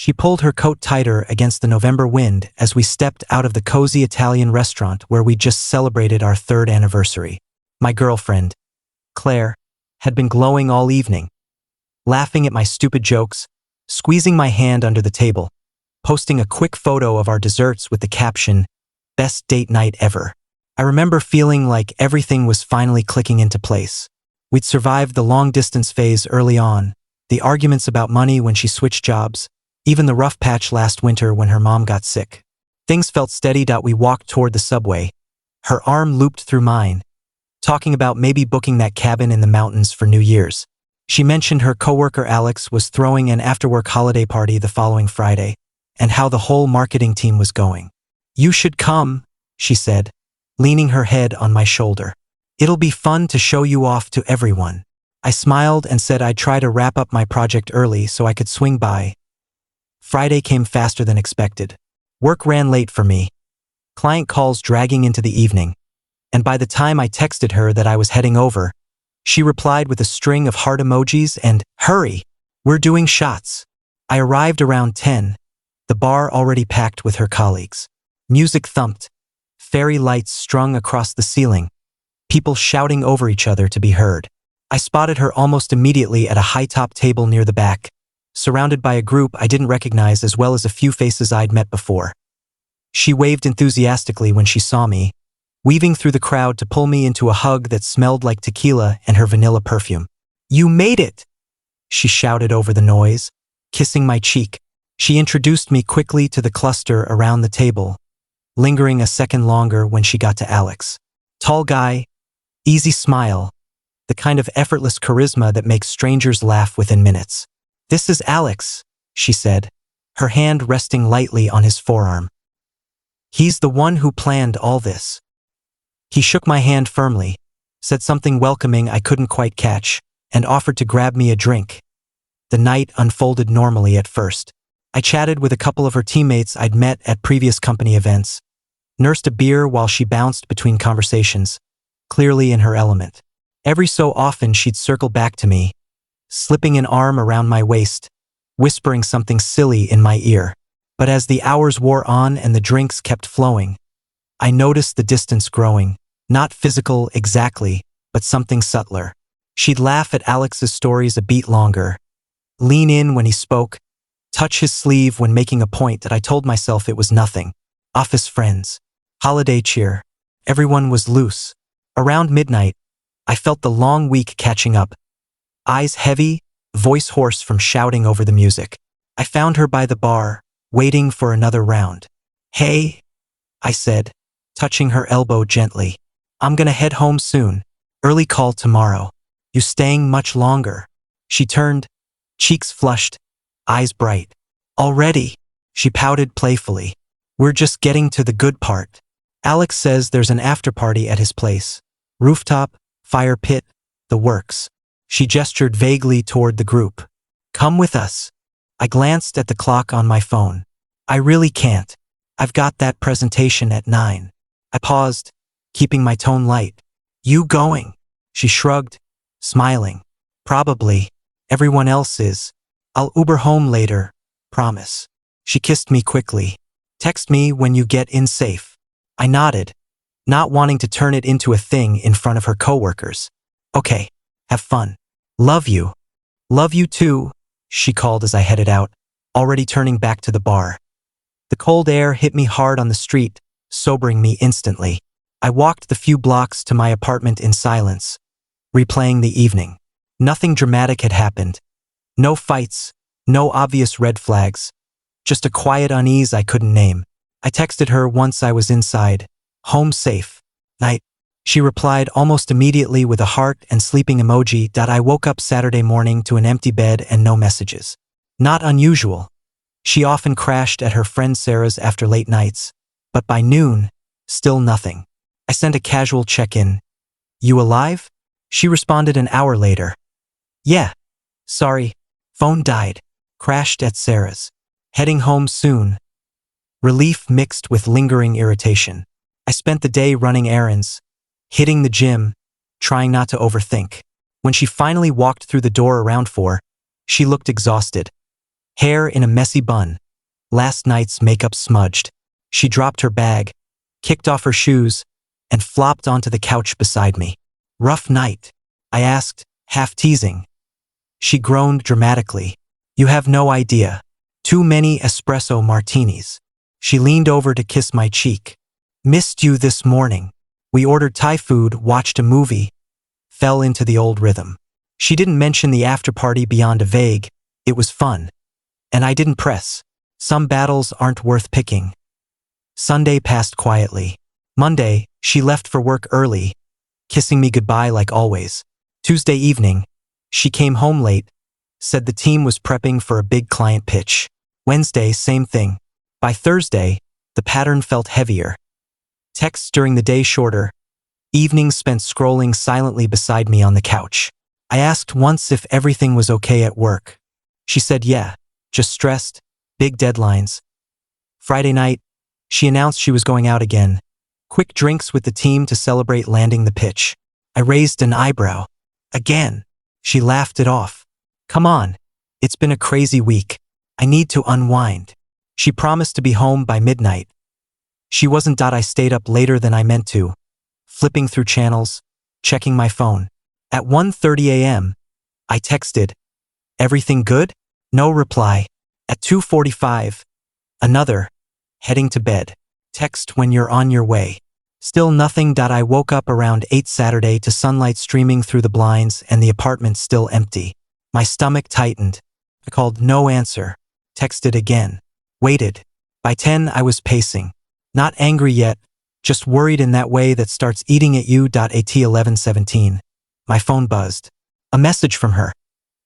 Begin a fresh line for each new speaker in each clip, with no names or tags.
She pulled her coat tighter against the November wind as we stepped out of the cozy Italian restaurant where we just celebrated our 3rd anniversary. My girlfriend, Claire, had been glowing all evening, laughing at my stupid jokes, squeezing my hand under the table, posting a quick photo of our desserts with the caption, "Best date night ever." I remember feeling like everything was finally clicking into place. We'd survived the long-distance phase early on, the arguments about money when she switched jobs, even the rough patch last winter when her mom got sick. Things felt steady. We walked toward the subway, her arm looped through mine, talking about maybe booking that cabin in the mountains for New Year's. She mentioned her coworker Alex was throwing an after-work holiday party the following Friday, and how the whole marketing team was going. "You should come," she said, leaning her head on my shoulder. "It'll be fun to show you off to everyone." I smiled and said I'd try to wrap up my project early so I could swing by. Friday came faster than expected. Work ran late for me, client calls dragging into the evening, and by the time I texted her that I was heading over, she replied with a string of heart emojis and, "Hurry, we're doing shots." I arrived around 10, the bar already packed with her colleagues. Music thumped, fairy lights strung across the ceiling, people shouting over each other to be heard. I spotted her almost immediately at a high-top table near the back, surrounded by a group I didn't recognize as well as a few faces I'd met before. She waved enthusiastically when she saw me, weaving through the crowd to pull me into a hug that smelled like tequila and her vanilla perfume. "You made it!" she shouted over the noise, kissing my cheek. She introduced me quickly to the cluster around the table, lingering a second longer when she got to Alex. Tall guy, easy smile, the kind of effortless charisma that makes strangers laugh within minutes. "This is Alex," she said, her hand resting lightly on his forearm. "He's the one who planned all this." He shook my hand firmly, said something welcoming I couldn't quite catch, and offered to grab me a drink. The night unfolded normally at first. I chatted with a couple of her teammates I'd met at previous company events, nursed a beer while she bounced between conversations, clearly in her element. Every so often she'd circle back to me, slipping an arm around my waist, whispering something silly in my ear. But as the hours wore on and the drinks kept flowing, I noticed the distance growing. Not physical exactly, but something subtler. She'd laugh at Alex's stories a beat longer, lean in when he spoke, touch his sleeve when making a point that I told myself it was nothing. Office friends. Holiday cheer. Everyone was loose. Around midnight, I felt the long week catching up. Eyes heavy, voice hoarse from shouting over the music. I found her by the bar, waiting for another round. "Hey," I said, touching her elbow gently. "I'm gonna head home soon. Early call tomorrow. You staying much longer?" She turned, cheeks flushed, eyes bright. "Already?" She pouted playfully. "We're just getting to the good part. Alex says there's an after-party at his place. Rooftop, fire pit, the works." She gestured vaguely toward the group. "Come with us." I glanced at the clock on my phone. "I really can't. I've got that presentation at 9. I paused, keeping my tone light. "You going?" She shrugged, smiling. "Probably. Everyone else is. I'll Uber home later, promise." She kissed me quickly. "Text me when you get in safe." I nodded, not wanting to turn it into a thing in front of her coworkers. "Okay, have fun. Love you." "Love you too," she called as I headed out, already turning back to the bar. The cold air hit me hard on the street, sobering me instantly. I walked the few blocks to my apartment in silence, replaying the evening. Nothing dramatic had happened. No fights, no obvious red flags, just a quiet unease I couldn't name. I texted her once I was inside, "Home safe. Night." She replied almost immediately with a heart and sleeping emoji. I woke up Saturday morning to an empty bed and no messages. Not unusual. She often crashed at her friend Sarah's after late nights, but by noon, still nothing. I sent a casual check-in. "You alive?" She responded an hour later. "Yeah. Sorry. Phone died. Crashed at Sarah's. Heading home soon." Relief mixed with lingering irritation. I spent the day running errands, hitting the gym, trying not to overthink. When she finally walked through the door around 4, she looked exhausted. hair in a messy bun, last night's makeup smudged. She dropped her bag, kicked off her shoes, and flopped onto the couch beside me. Rough night? I asked, half teasing. She groaned dramatically. You have no idea. Too many espresso martinis. She leaned over to kiss my cheek. Missed you this morning. We ordered Thai food, watched a movie, fell into the old rhythm. She didn't mention the after-party beyond a vague, it was fun. And I didn't press. Some battles aren't worth picking. Sunday passed quietly. Monday, she left for work early, kissing me goodbye like always. Tuesday evening, she came home late, said the team was prepping for a big client pitch. Wednesday, same thing. By Thursday, the pattern felt heavier. Texts during the day shorter, evenings spent scrolling silently beside me on the couch. I asked once if everything was okay at work. She said yeah, just stressed, big deadlines. Friday night, she announced she was going out again. Quick drinks with the team to celebrate landing the pitch. I raised an eyebrow. Again. She laughed it off. Come on, it's been a crazy week. I need to unwind. She promised to be home by midnight. She wasn't. I stayed up later than I meant to, flipping through channels, checking my phone. At 1:30 a.m., I texted, "Everything good?" No reply. At 2:45, another, "Heading to bed. Text when you're on your way." Still nothing. I woke up around 8 Saturday to sunlight streaming through the blinds and the apartment still empty. My stomach tightened. I called, no answer. Texted again. Waited. By 10, I was pacing. Not angry yet, just worried in that way that starts eating at you. At 11:17, my phone buzzed. A message from her.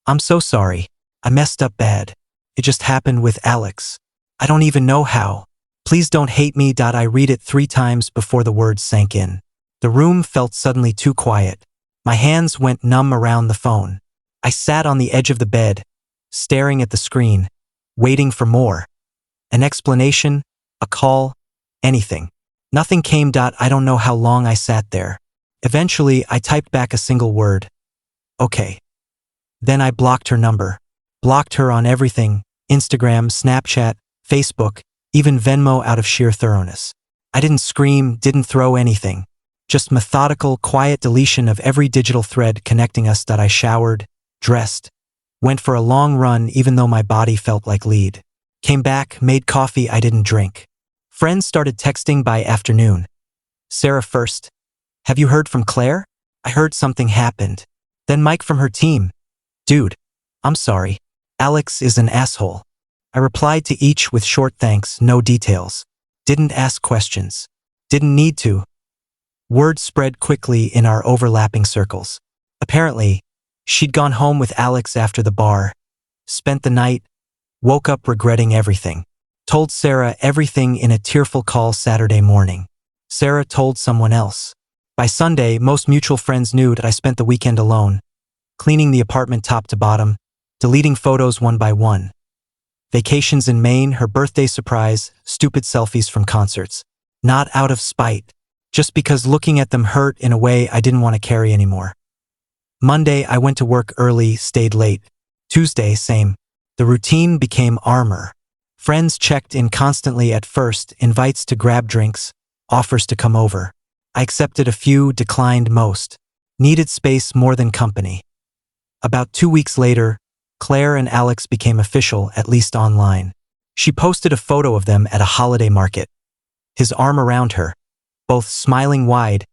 I'm so sorry. I messed up bad. It just happened with Alex. I don't even know how. Please don't hate me. I read it 3 times before the words sank in. The room felt suddenly too quiet. My hands went numb around the phone. I sat on the edge of the bed, staring at the screen, waiting for more. An explanation, a call, anything. Nothing came. I don't know how long I sat there. Eventually, I typed back a single word. Okay. Then I blocked her number. Blocked her on everything, Instagram, Snapchat, Facebook, even Venmo, out of sheer thoroughness. I didn't scream, didn't throw anything. Just methodical, quiet deletion of every digital thread connecting us. I showered, dressed, went for a long run even though my body felt like lead. Came back, made coffee I didn't drink. Friends started texting by afternoon. Sarah first. Have you heard from Claire? I heard something happened. Then Mike from her team. Dude, I'm sorry. Alex is an asshole. I replied to each with short thanks, no details. Didn't ask questions. Didn't need to. Word spread quickly in our overlapping circles. Apparently, she'd gone home with Alex after the bar, spent the night, woke up regretting everything. Told Sarah everything in a tearful call Saturday morning. Sarah told someone else. By Sunday, most mutual friends knew that I spent the weekend alone, cleaning the apartment top to bottom, deleting photos one by one. Vacations in Maine, her birthday surprise, stupid selfies from concerts. Not out of spite, just because looking at them hurt in a way I didn't want to carry anymore. Monday, I went to work early, stayed late. Tuesday, same. The routine became armor. Friends checked in constantly at first, invites to grab drinks, offers to come over. I accepted a few, declined most. Needed space more than company. About 2 weeks later, Claire and Alex became official, at least online. She posted a photo of them at a holiday market. His arm around her, both smiling wide,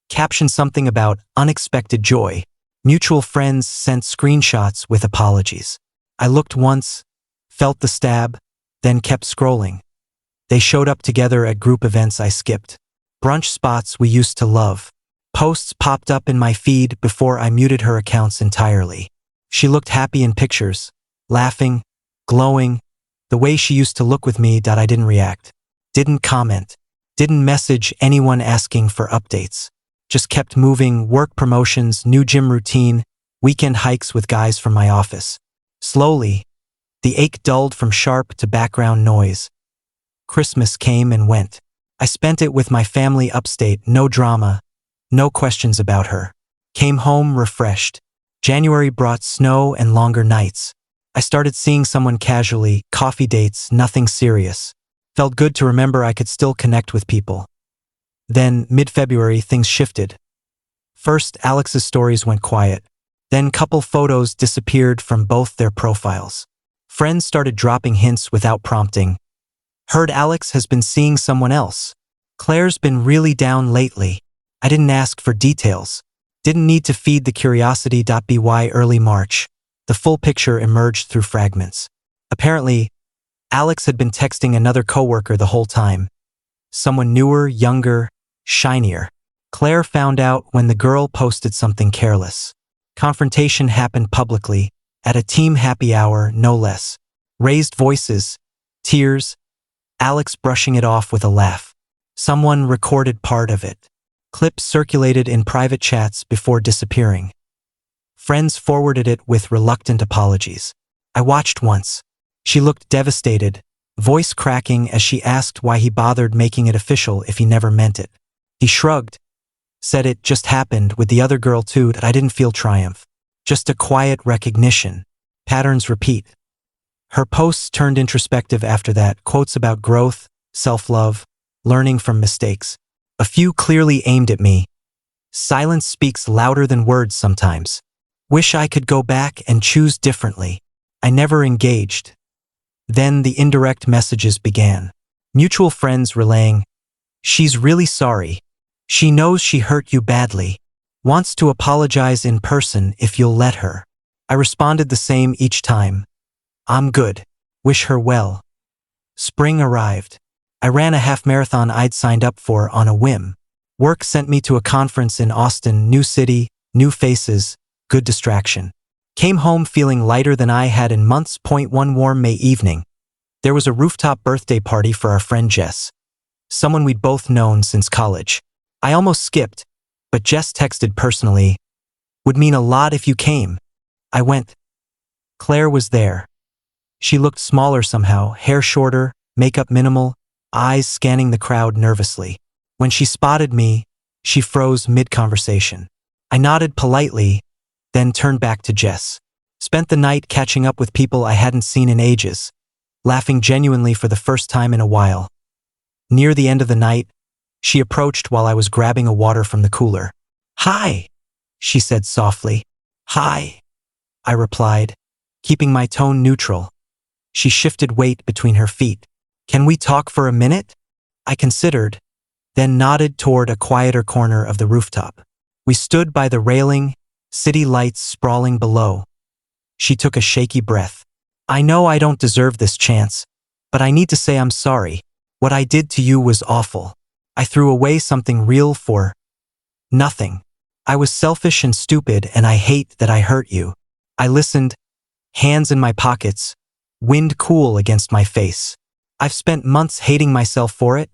captioned something about unexpected joy. Mutual friends sent screenshots with apologies. I looked once, felt the stab, then kept scrolling. They showed up together at group events I skipped. Brunch spots we used to love. Posts popped up in my feed before I muted her accounts entirely. She looked happy in pictures, laughing, glowing, the way she used to look with me. I didn't react. Didn't comment. Didn't message anyone asking for updates. Just kept moving, work promotions, new gym routine, weekend hikes with guys from my office. Slowly, the ache dulled from sharp to background noise. Christmas came and went. I spent it with my family upstate, no drama, no questions about her. Came home refreshed. January brought snow and longer nights. I started seeing someone casually, coffee dates, nothing serious. Felt good to remember I could still connect with people. Then, mid-February, things shifted. First, Alex's stories went quiet. Then couple photos disappeared from both their profiles. Friends started dropping hints without prompting. Heard Alex has been seeing someone else. Claire's been really down lately. I didn't ask for details. Didn't need to feed the curiosity. By early March, the full picture emerged through fragments. Apparently, Alex had been texting another coworker the whole time. Someone newer, younger, shinier. Claire found out when the girl posted something careless. Confrontation happened publicly, at a team happy hour, no less. Raised voices, tears, Alex brushing it off with a laugh. Someone recorded part of it. Clips circulated in private chats before disappearing. Friends forwarded it with reluctant apologies. I watched once. She looked devastated, voice cracking as she asked why he bothered making it official if he never meant it. He shrugged, said it just happened with the other girl too. That I didn't feel triumph. Just a quiet recognition. Patterns repeat. Her posts turned introspective after that, quotes about growth, self-love, learning from mistakes. A few clearly aimed at me. Silence speaks louder than words sometimes. Wish I could go back and choose differently. I never engaged. Then the indirect messages began. Mutual friends relaying, "She's really sorry. She knows she hurt you badly. Wants to apologize in person if you'll let her." I responded the same each time. "I'm good. Wish her well." Spring arrived. I ran a half marathon I'd signed up for on a whim. Work sent me to a conference in Austin, new city, new faces, good distraction. Came home feeling lighter than I had in months. One warm May evening. There was a rooftop birthday party for our friend Jess, someone we'd both known since college. I almost skipped, but Jess texted personally, "Would mean a lot if you came." I went. Claire was there. She looked smaller somehow, hair shorter, makeup minimal, eyes scanning the crowd nervously. When she spotted me, she froze mid-conversation. I nodded politely, then turned back to Jess. Spent the night catching up with people I hadn't seen in ages, laughing genuinely for the first time in a while. Near the end of the night, she approached while I was grabbing a water from the cooler. "Hi," she said softly. "Hi," I replied, keeping my tone neutral. She shifted weight between her feet. "Can we talk for a minute?" I considered, then nodded toward a quieter corner of the rooftop. We stood by the railing, city lights sprawling below. She took a shaky breath. "I know I don't deserve this chance, but I need to say I'm sorry. What I did to you was awful. I threw away something real for nothing. I was selfish and stupid, and I hate that I hurt you." I listened, hands in my pockets, wind cool against my face. "I've spent months hating myself for it,"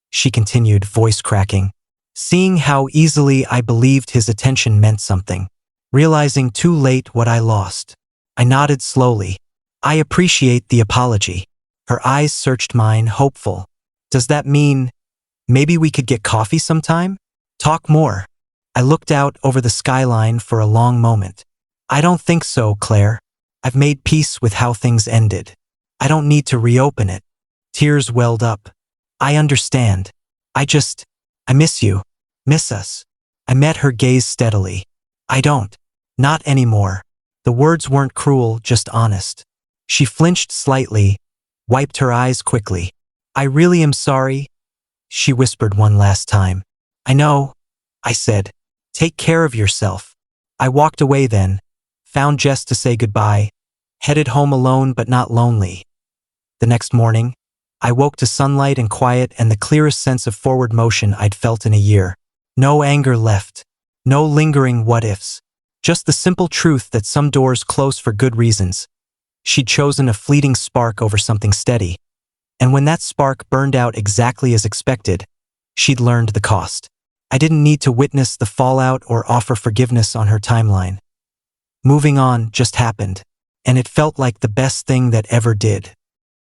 she continued, voice cracking. Seeing how easily I believed his attention meant something. Realizing too late what I lost. I nodded slowly. "I appreciate the apology." Her eyes searched mine, hopeful. "Does that mean maybe we could get coffee sometime? Talk more?" I looked out over the skyline for a long moment. "I don't think so, Claire. I've made peace with how things ended. I don't need to reopen it." Tears welled up. "I understand. I miss you. Miss us." I met her gaze steadily. "I don't. Not anymore." The words weren't cruel, just honest. She flinched slightly, wiped her eyes quickly. "I really am sorry," she whispered one last time. "I know," I said. "Take care of yourself." I walked away then, found Jess to say goodbye, headed home alone but not lonely. The next morning, I woke to sunlight and quiet and the clearest sense of forward motion I'd felt in a year. No anger left. No lingering what-ifs. Just the simple truth that some doors close for good reasons. She'd chosen a fleeting spark over something steady. And when that spark burned out exactly as expected, she'd learned the cost. I didn't need to witness the fallout or offer forgiveness on her timeline. Moving on just happened, and it felt like the best thing that ever did.